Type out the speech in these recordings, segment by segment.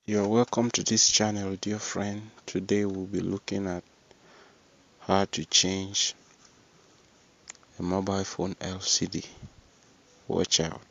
You're welcome to this channel, dear friend. Today we'll be looking at how to change a mobile phone LCD. Watch out.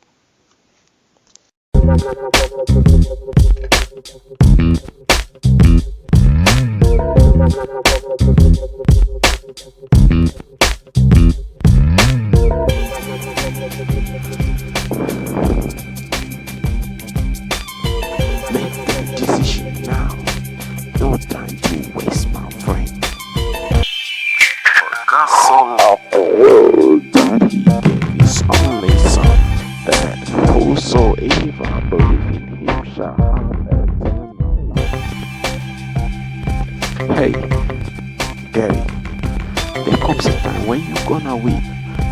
Make that decision now. No time to waste, my friend. For God so loved the world that he gave his only son, that whosoever believe in him shall have eternal life. Hey, Gary, there comes a time when you're gonna weep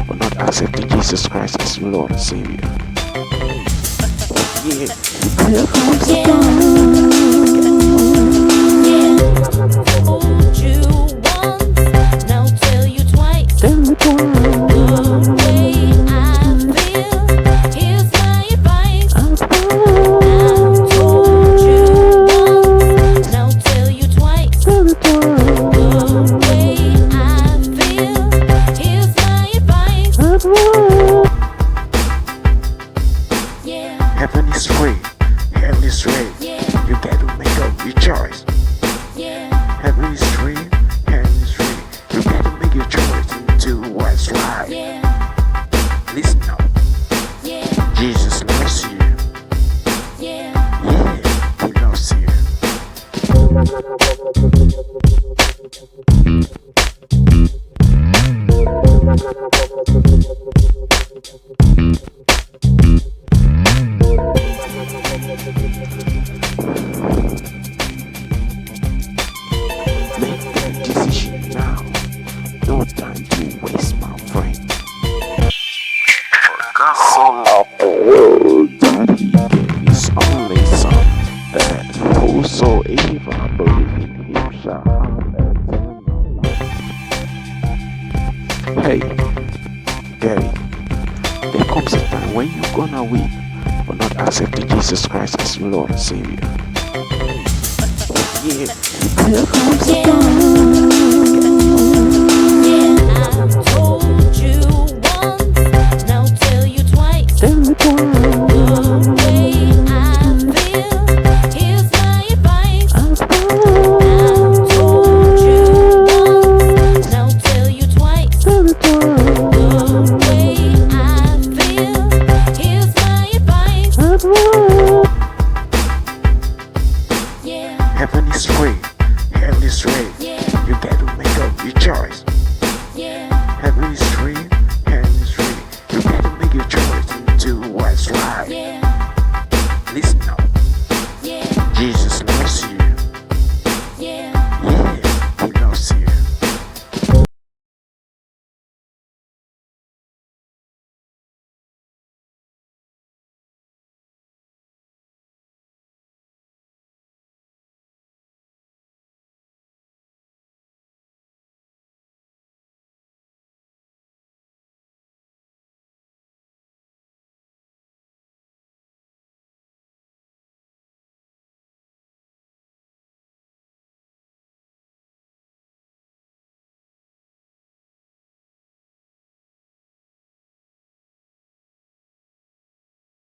for not accepting Jesus Christ as your Lord and Savior. Yeah, there comes a time. Told you once, now tell you twice. Tell me The way I feel, here's my advice. I've told you once, now tell you twice. The way I feel, here's my advice. Yeah, Heaven is free, hell is free. yeah, You got to make up your choice. yeah, Heaven is free, hell is free. You got to make your choice into what's right. yeah, Listen up, yeah, Jesus loves you. yeah. Yeah, he loves you. Make that decision now. No time to waste, my friend. For God so loved the world that he gave his only son, that whosoever believe in him shall have eternal life. Hey, Gary, there comes a time when you're gonna weep for not accepting Jesus Christ as your Lord and Savior. Yeah, there comes a time. I've told you once, now tell you twice. Tell me The way I feel, here's my advice. I've told you once, now tell you twice. The way I feel, here's my advice. Yeah, Heaven is free, hell is free. yeah, You got to make up your choice. yeah, Heaven is free, hell is free. You got to make your choice into what's right. yeah, Listen up,